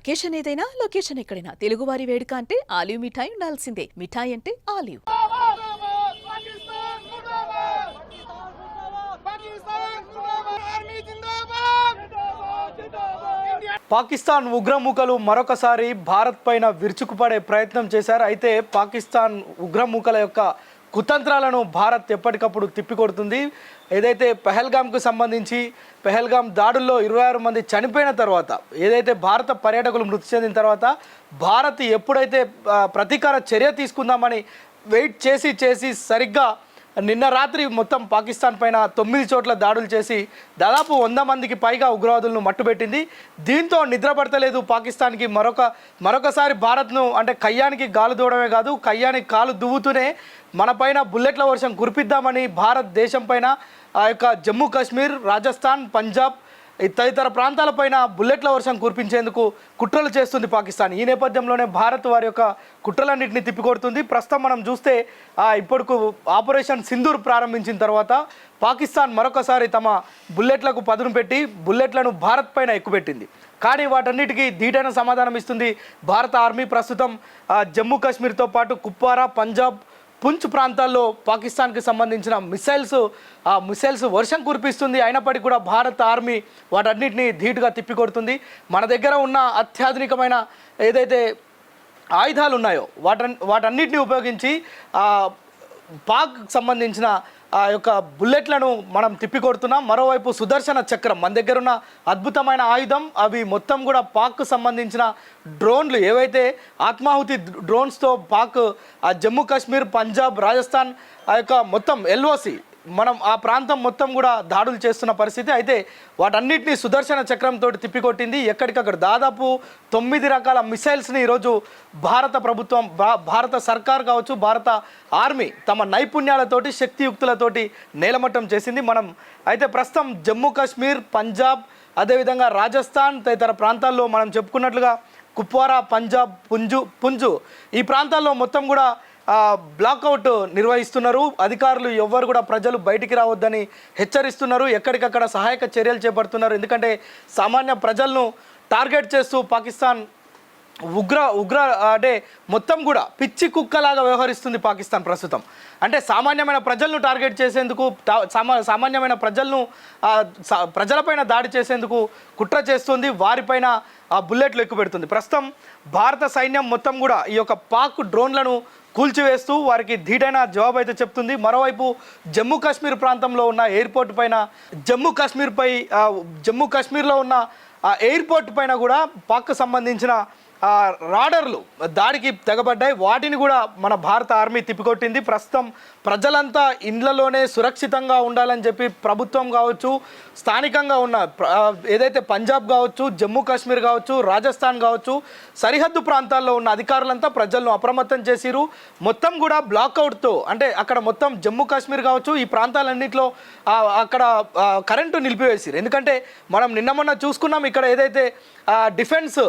Occasion ఏదైనా location ఎక్కడైనా తెలుగువారి వేడుక అంటే ఆలివ్ మిఠాయి ఉండాల్సిందే. మిఠాయి అంటే ఆలివ్. పాకిస్తాన్ ఉగ్రమూకలు మరొకసారి భారత్ పైన విరుచుకుపడే ప్రయత్నం చేశారు. అయితే పాకిస్తాన్ ఉగ్రమూకల యొక్క కుతంత్రాలను భారత్ ఎప్పటికప్పుడు తిప్పికొడుతుంది. ఏదైతే పెహల్గామ్కు సంబంధించి పెహల్గామ్ దాడుల్లో 26 మంది చనిపోయిన తర్వాత, ఏదైతే భారత పర్యాటకులు మృతి చెందిన తర్వాత భారత్ ఎప్పుడైతే ప్రతీకార చర్య తీసుకుందామని వెయిట్ చేసి సరిగ్గా నిన్న రాత్రి మొత్తం పాకిస్తాన్ పైన 9 చోట్ల దాడులు చేసి దాదాపు 100 మందికి పైగా ఉగ్రవాదులను మట్టుబెట్టింది. దీంతో నిద్రపడతలేదు పాకిస్తాన్కి. మరొకసారి భారత్ను అంటే కయ్యానికి గాలు దూడమే కాదు, కయ్యానికి కాలు దువ్వుతూనే మన పైన బుల్లెట్ల వర్షం కురిపిద్దామని భారతదేశం పైన ఆ యొక్క జమ్మూ కాశ్మీర్, రాజస్థాన్, పంజాబ్ తదితర ప్రాంతాలపైన బుల్లెట్ల వర్షం కురిపించేందుకు కుట్రలు చేస్తుంది పాకిస్తాన్. ఈ నేపథ్యంలోనే భారత్ వారి యొక్క కుట్రలన్నింటినీ తిప్పికొడుతుంది. ప్రస్తుతం మనం చూస్తే ఇప్పటికు ఆపరేషన్ సింధూర్ ప్రారంభించిన తర్వాత పాకిస్తాన్ మరొకసారి తమ బుల్లెట్లకు పదును పెట్టి బుల్లెట్లను భారత్ పైన ఎక్కుపెట్టింది. కానీ వాటన్నిటికీ ధీటైన సమాధానం ఇస్తుంది భారత ఆర్మీ. ప్రస్తుతం జమ్మూ కాశ్మీర్తో పాటు కుప్వారా, పంజాబ్, పుంచ్ ప్రాంతాల్లో పాకిస్తాన్కి సంబంధించిన మిసైల్స్ వర్షం కురిపిస్తుంది. అయినప్పటికీ కూడా భారత ఆర్మీ వాటన్నిటిని ధీటుగా తిప్పికొడుతుంది. మన దగ్గర ఉన్న అత్యాధునికమైన ఏదైతే ఆయుధాలు ఉన్నాయో వాటన్నిటిని ఉపయోగించి పాక్ సంబంధించిన ఆ యొక్క బుల్లెట్లను మనం తిప్పికొడుతున్నాం. మరోవైపు సుదర్శన చక్రం మన దగ్గర ఉన్న అద్భుతమైన ఆయుధం. అవి మొత్తం కూడా పాక్కు సంబంధించిన డ్రోన్లు, ఏవైతే ఆత్మాహుతి డ్రోన్స్తో పాక్ జమ్మూ కాశ్మీర్, పంజాబ్, రాజస్థాన్ ఆ యొక్క మొత్తం ఎల్ఓసి మనం ఆ ప్రాంతం మొత్తం కూడా దాడులు చేస్తున్న పరిస్థితి. అయితే వాటన్నిటిని సుదర్శన చక్రంతో తిప్పికొట్టింది. ఎక్కడికక్కడ దాదాపు 9 రకాల మిసైల్స్ని ఈరోజు భారత ప్రభుత్వం, భారత సర్కార్ కావచ్చు, భారత ఆర్మీ తమ నైపుణ్యాలతోటి, శక్తియుక్తులతోటి నేలమట్టం చేసింది. అయితే ప్రస్తుతం జమ్మూ కాశ్మీర్, పంజాబ్, అదేవిధంగా రాజస్థాన్ తదితర ప్రాంతాల్లో మనం చెప్పుకున్నట్లుగా కుప్వారా, పంజాబ్, పుంజు ఈ ప్రాంతాల్లో మొత్తం కూడా బ్లాక్అవుట్ నిర్వహిస్తున్నారు. అధికారులు ఎవ్వరు కూడా ప్రజలు బయటికి రావద్దని హెచ్చరిస్తున్నారు. ఎక్కడికక్కడ సహాయక చర్యలు చేపడుతున్నారు. ఎందుకంటే సామాన్య ప్రజలను టార్గెట్ చేస్తూ పాకిస్తాన్ ఉగ్ర అంటే మొత్తం కూడా పిచ్చి కుక్కలాగా వ్యవహరిస్తుంది పాకిస్తాన్ ప్రస్తుతం. అంటే సామాన్యమైన ప్రజలను టార్గెట్ చేసేందుకు, సామాన్యమైన ప్రజలపైన దాడి చేసేందుకు కుట్ర చేస్తుంది. వారిపైన బుల్లెట్లు ఎక్కుపెడుతుంది. ప్రస్తుతం భారత సైన్యం మొత్తం కూడా ఈ యొక్క పాక్ డ్రోన్లను కూల్చివేస్తూ వారికి ధీటైన జవాబు అయితే చెప్తుంది. మరోవైపు జమ్మూ కాశ్మీర్ ప్రాంతంలో ఉన్న ఎయిర్పోర్ట్ పైన, జమ్మూ కాశ్మీర్లో ఉన్న ఎయిర్పోర్ట్ పైన కూడా పాక్కు సంబంధించిన రాడర్లు దాడికి తెగబడ్డాయి. వాటిని కూడా మన భారత ఆర్మీ తిప్పికొట్టింది. ప్రస్తుతం ప్రజలంతా ఇండ్లలోనే సురక్షితంగా ఉండాలని చెప్పి ప్రభుత్వం కావచ్చు, స్థానికంగా ఉన్న ఏదైతే పంజాబ్ కావచ్చు, జమ్మూ కాశ్మీర్ కావచ్చు, రాజస్థాన్ కావచ్చు, సరిహద్దు ప్రాంతాల్లో ఉన్న అధికారులంతా ప్రజలను అప్రమత్తం చేసిరు. మొత్తం కూడా బ్లాక్అవుట్తో, అంటే అక్కడ మొత్తం జమ్మూ కాశ్మీర్ కావచ్చు, ఈ ప్రాంతాలన్నింటిలో అక్కడ కరెంటు నిలిపివేసిరు. ఎందుకంటే మనం నిన్న మొన్న చూసుకున్నాం, ఇక్కడ ఏదైతే డిఫెన్స్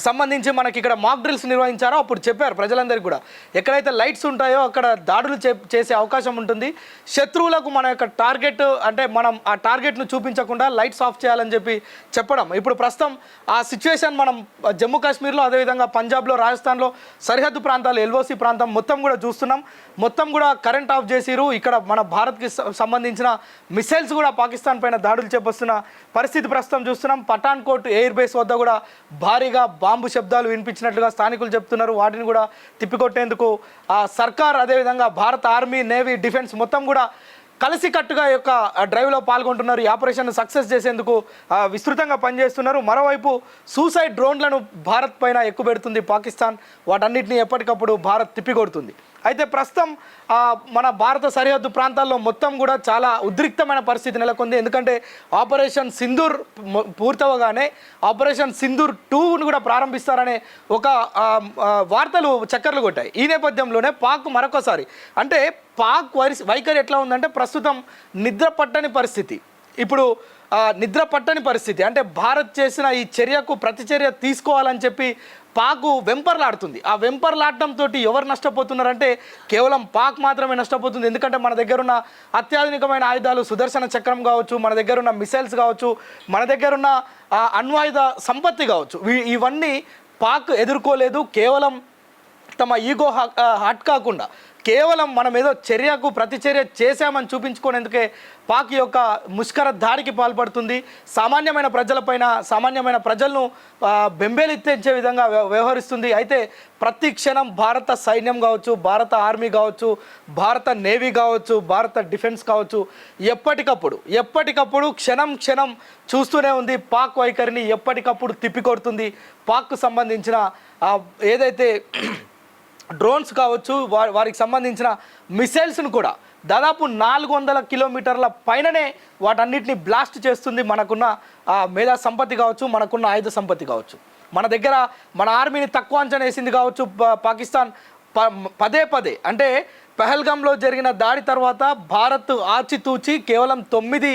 సంబంధించి మనకి ఇక్కడ మాక్ డ్రిల్స్ నిర్వహించారో అప్పుడు చెప్పారు ప్రజలందరికీ కూడా ఎక్కడైతే లైట్స్ ఉంటాయో అక్కడ దాడులు చేసే అవకాశం ఉంటుంది. శత్రువులకు మన యొక్క టార్గెట్, అంటే మనం ఆ టార్గెట్ను చూపించకుండా లైట్స్ ఆఫ్ చేయాలని చెప్పడం. ఇప్పుడు ప్రస్తుతం ఆ సిచ్యువేషన్ మనం జమ్మూ కాశ్మీర్లో, అదేవిధంగా పంజాబ్లో, రాజస్థాన్లో సరిహద్దు ప్రాంతాలు, ఎల్ఓసి ప్రాంతం మొత్తం కూడా చూస్తున్నాం. మొత్తం కూడా కరెంట్ ఆఫ్ చేసిరు. ఇక్కడ మన భారత్కి సంబంధించిన మిసైల్స్ కూడా పాకిస్తాన్ పైన దాడులు చేపస్తున్న పరిస్థితి ప్రస్తుతం చూస్తున్నాం. పఠాన్కోట్ ఎయిర్ బేస్ వద్ద కూడా భారీగా బాంబు శబ్దాలు వినిపించినట్లుగా స్థానికులు చెప్తున్నారు. వాటిని కూడా తిప్పికొట్టేందుకు సర్కార్, అదేవిధంగా భారత ఆర్మీ, నేవీ, డిఫెన్స్ మొత్తం కూడా కలిసికట్టుగా యొక్క డ్రైవ్లో పాల్గొంటున్నారు. ఈ ఆపరేషన్ సక్సెస్ చేసేందుకు విస్తృతంగా పనిచేస్తున్నారు. మరోవైపు సూసైడ్ డ్రోన్లను భారత్ పైన ఎక్కుపెడుతుంది పాకిస్తాన్. వాటన్నిటిని ఎప్పటికప్పుడు భారత్ తిప్పికొడుతుంది. అయితే ప్రస్తుతం మన భారత సరిహద్దు ప్రాంతాల్లో మొత్తం కూడా చాలా ఉద్రిక్తమైన పరిస్థితి నెలకొంది. ఎందుకంటే ఆపరేషన్ సింధూర్ పూర్తవగానే ఆపరేషన్ సింధూర్ 2ను కూడా ప్రారంభిస్తారనే ఒక వార్తలు చక్కర్లు కొట్టాయి. ఈ నేపథ్యంలోనే పాక్ మరొకసారి, అంటే పాక్ వైఖరి ఎట్లా ఉందంటే ప్రస్తుతం నిద్ర పట్టని పరిస్థితి. ఇప్పుడు నిద్ర పట్టని పరిస్థితి. అంటే భారత్ చేసిన ఈ చర్యకు ప్రతిచర్య తీసుకోవాలని చెప్పి పాక్ వెంపర్లాడుతుంది. ఆ వెంపర్లాడటంతో ఎవరు నష్టపోతున్నారంటే కేవలం పాక్ మాత్రమే నష్టపోతుంది. ఎందుకంటే మన దగ్గర ఉన్న అత్యాధునికమైన ఆయుధాలు సుదర్శన చక్రం కావచ్చు, మన దగ్గర ఉన్న మిసైల్స్ కావచ్చు, మన దగ్గర ఉన్న అణ్వాయుధ సంపత్తి కావచ్చు, ఇవన్నీ పాక్ ఎదుర్కోలేదు. కేవలం తమ ఈగో హట్ కాకుండా కేవలం మనం ఏదో చర్యకు ప్రతిచర్య చేశామని చూపించుకునేందుకే పాక్ యొక్క ముష్కర దాడికి పాల్పడుతుంది. సామాన్యమైన ప్రజలపైన, సామాన్యమైన ప్రజలను బెంబేలెత్తించే విధంగా వ్యవహరిస్తుంది. అయితే ప్రతి క్షణం భారత సైన్యం కావచ్చు, భారత ఆర్మీ కావచ్చు, భారత నేవీ కావచ్చు, భారత డిఫెన్స్ కావచ్చు, ఎప్పటికప్పుడు క్షణం చూస్తూనే ఉంది. పాక్ వైఖరిని ఎప్పటికప్పుడు తిప్పికొడుతుంది. పాక్కు సంబంధించిన ఏదైతే డ్రోన్స్ కావచ్చు, వారికి సంబంధించిన మిసైల్స్ను కూడా దాదాపు 400 కిలోమీటర్ల పైననే వాటన్నిటిని బ్లాస్ట్ చేస్తుంది. మనకున్న మేధా సంపత్తి కావచ్చు, మనకున్న ఆయుధ సంపత్తి కావచ్చు. మన దగ్గర మన ఆర్మీని తక్కువ అంచనా వేసింది కావచ్చు పాకిస్తాన్ పదే అంటే పహల్గామ్లో జరిగిన దాడి తర్వాత భారత్ ఆచితూచి కేవలం 9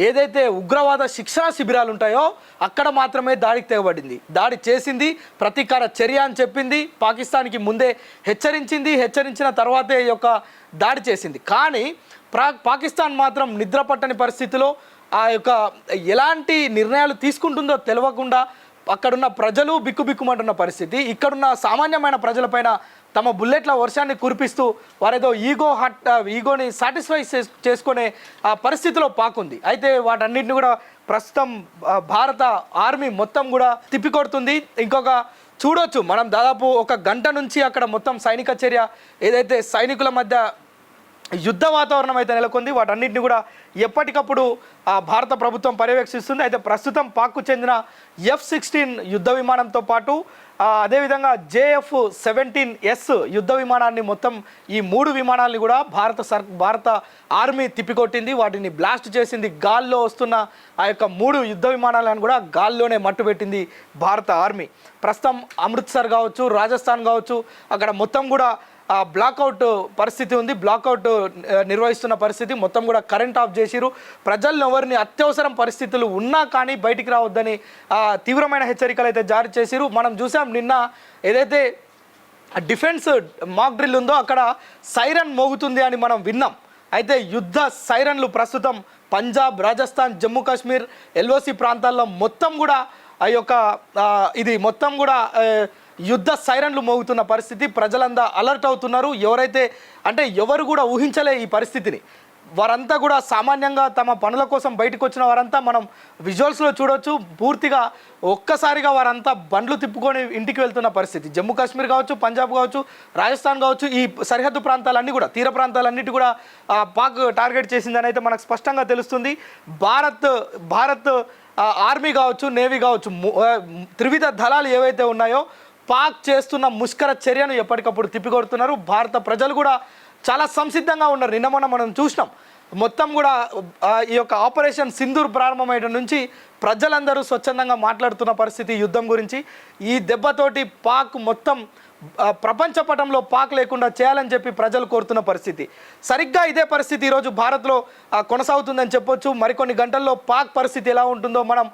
ఏదైతే ఉగ్రవాద శిక్షణా శిబిరాలు ఉంటాయో అక్కడ మాత్రమే దాడికి తెగబడింది. దాడి చేసింది, ప్రతీకార చర్య అని చెప్పింది, పాకిస్తాన్కి ముందే హెచ్చరించిన తర్వాతే ఈ యొక్క దాడి చేసింది. కానీ పాకిస్తాన్ మాత్రం నిద్ర పట్టని పరిస్థితిలో ఆ యొక్క ఎలాంటి నిర్ణయాలు తీసుకుంటుందో తెలియకుండా అక్కడున్న ప్రజలు బిక్కుబిక్కుమంటున్న పరిస్థితి. ఇక్కడున్న సామాన్యమైన ప్రజలపైన తమ బుల్లెట్ల వర్షాన్ని కురిపిస్తూ వారేదో ఈగోని సాటిస్ఫై చేసుకునే ఆ పరిస్థితిలో పాకుంది. అయితే వాటన్నిటిని కూడా ప్రస్తుతం భారత ఆర్మీ మొత్తం కూడా తిప్పికొడుతుంది. ఇంకొక చూడొచ్చు మనం దాదాపు 1 గంట నుంచి అక్కడ మొత్తం సైనిక చర్య ఏదైతే సైనికుల మధ్య యుద్ధ వాతావరణం అయితే నెలకొంది. వాటన్నిటిని కూడా ఎప్పటికప్పుడు భారత ప్రభుత్వం పర్యవేక్షిస్తుంది. అయితే ప్రస్తుతం పాక్కు చెందిన F-16 యుద్ధ విమానంతో పాటు అదేవిధంగా JF-17S యుద్ధ విమానాన్ని మొత్తం ఈ 3 విమానాలని కూడా భారత ఆర్మీ తిప్పికొట్టింది. వాటిని బ్లాస్ట్ చేసింది. గాల్లో వస్తున్న ఆ యొక్క 3 యుద్ధ విమానాలను కూడా గాల్లోనే మట్టుపెట్టింది భారత ఆర్మీ. ప్రస్తుతం అమృత్సర్ కావచ్చు, రాజస్థాన్ కావచ్చు, అక్కడ మొత్తం కూడా బ్లాక్అవుట్ పరిస్థితి ఉంది. బ్లాక్అవుట్ నిర్వహిస్తున్న పరిస్థితి. మొత్తం కూడా కరెంట్ ఆఫ్ చేసిరు. ప్రజలను ఎవరిని అత్యవసరం పరిస్థితులు ఉన్నా కానీ బయటికి రావద్దని తీవ్రమైన హెచ్చరికలు అయితే జారీ చేసిరు. మనం చూసాం నిన్న ఏదైతే డిఫెన్స్ మాక్ డ్రిల్ ఉందో అక్కడ సైరన్ మోగుతుంది అని మనం విన్నాం. అయితే యుద్ధ సైరన్లు ప్రస్తుతం పంజాబ్, రాజస్థాన్, జమ్మూ కాశ్మీర్, LOC ప్రాంతాల్లో మొత్తం కూడా ఆ యొక్క ఇది మొత్తం కూడా యుద్ధ సైరన్లు మోగుతున్న పరిస్థితి. ప్రజలంతా అలర్ట్ అవుతున్నారు. ఎవరు కూడా ఊహించలే ఈ పరిస్థితిని. వారంతా కూడా సామాన్యంగా తమ పనుల కోసం బయటకు వచ్చిన వారంతా మనం విజువల్స్లో చూడొచ్చు. పూర్తిగా ఒక్కసారిగా వారంతా బండ్లు తిప్పుకొని ఇంటికి వెళ్తున్న పరిస్థితి. జమ్మూ కాశ్మీర్ కావచ్చు, పంజాబ్ కావచ్చు, రాజస్థాన్ కావచ్చు, ఈ సరిహద్దు ప్రాంతాలన్నీ కూడా, తీర ప్రాంతాలన్నిటి కూడా పాక్ టార్గెట్ చేసిందని అయితే మనకు స్పష్టంగా తెలుస్తుంది. భారత్ ఆర్మీ కావచ్చు, నేవీ కావచ్చు, త్రివిధ దళాలు ఏవైతే ఉన్నాయో పాక్ చేస్తున్న ముష్కర చర్యను ఎప్పటికప్పుడు తిప్పికొడుతున్నారు. భారత ప్రజలు కూడా చాలా సంసిద్ధంగా ఉన్నారు. నిన్న మొన్న మనం చూసినాం. మొత్తం కూడా ఈ యొక్క ఆపరేషన్ సింధూర్ ప్రారంభమైన నుంచి ప్రజలందరూ స్వచ్ఛందంగా మాట్లాడుతున్న పరిస్థితి యుద్ధం గురించి. ఈ దెబ్బతోటి పాక్ మొత్తం ప్రపంచ పటంలో పాక్ లేకుండా చేయాలని చెప్పి ప్రజలు కోరుతున్న పరిస్థితి. సరిగ్గా ఇదే పరిస్థితి ఈరోజు భారత్లో కొనసాగుతుందని చెప్పొచ్చు. మరికొన్ని గంటల్లో పాక్ పరిస్థితి ఎలా ఉంటుందో మనం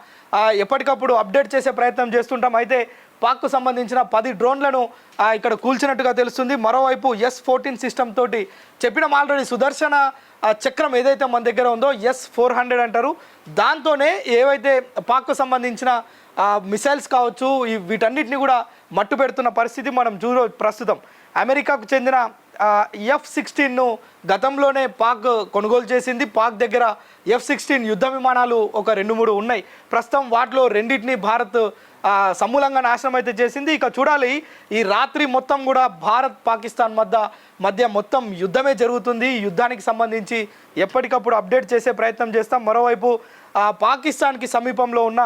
ఎప్పటికప్పుడు అప్డేట్ చేసే ప్రయత్నం చేస్తుంటాం. అయితే పాక్కు సంబంధించిన 10 డ్రోన్లను ఇక్కడ కూల్చినట్టుగా తెలుస్తుంది. మరోవైపు S-14 సిస్టమ్ తోటి చెప్పిన ఆల్రెడీ సుదర్శన చక్రం ఏదైతే మన దగ్గర ఉందో S-400 అంటారు. దాంతోనే ఏవైతే పాక్కు సంబంధించిన మిసైల్స్ కావచ్చు వీటన్నిటిని కూడా మట్టు పెడుతున్న పరిస్థితి మనం ప్రస్తుతం. అమెరికాకు చెందిన F-16ను గతంలోనే పాక్ కొనుగోలు చేసింది. పాక్ దగ్గర F-16 యుద్ధ విమానాలు ఒక 2-3 ఉన్నాయి. ప్రస్తుతం వాటిలో 2టిని భారత్ సమూలంగా నాశనం అయితే చేసింది. ఇక చూడాలి ఈ రాత్రి మొత్తం కూడా భారత్ పాకిస్తాన్ మధ్య మొత్తం యుద్ధమే జరుగుతుంది. ఈ యుద్ధానికి సంబంధించి ఎప్పటికప్పుడు అప్డేట్ చేసే ప్రయత్నం చేస్తాం. మరోవైపు పాకిస్తాన్కి సమీపంలో ఉన్న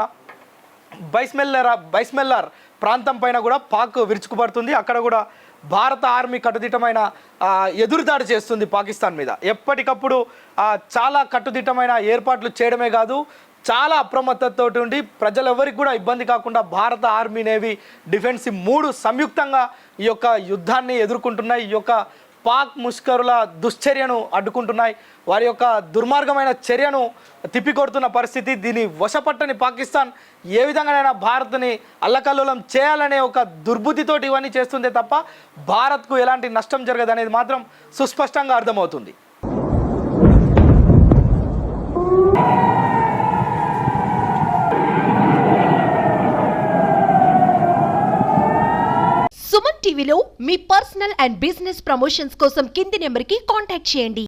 బైస్మెల్లార్ ప్రాంతం పైన కూడా పాక్ విరుచుకుపడుతుంది. అక్కడ కూడా భారత ఆర్మీ కట్టుదిట్టమైన ఎదురుదాడి చేస్తుంది పాకిస్తాన్ మీద. ఎప్పటికప్పుడు చాలా కట్టుదిట్టమైన ఏర్పాట్లు చేయడమే కాదు, చాలా అప్రమత్తతో ఉండి ప్రజలెవరికి కూడా ఇబ్బంది కాకుండా భారత ఆర్మీ, నేవీ, డిఫెన్స్ 3 సంయుక్తంగా ఈ యొక్క యుద్ధాన్ని ఎదుర్కొంటున్నాయి. ఈ యొక్క పాక్ ముష్కరుల దుశ్చర్యను అడ్డుకుంటున్నాయి. వారి యొక్క దుర్మార్గమైన చర్యను తిప్పికొడుతున్న పరిస్థితి. దీన్ని వశపట్టని పాకిస్తాన్ ఏ విధంగానైనా భారత్ని అల్లకల్లోలం చేయాలనే ఒక దుర్బుద్ధితోటి ఇవన్నీ చేస్తుందే తప్ప భారత్కు ఎలాంటి నష్టం జరగదనేది మాత్రం సుస్పష్టంగా అర్థమవుతుంది. సుమన్ టీవీలో మీ పర్సనల్ అండ్ బిజినెస్ ప్రమోషన్స్ కోసం కింది నెంబర్కి కాంటాక్ట్ చేయండి.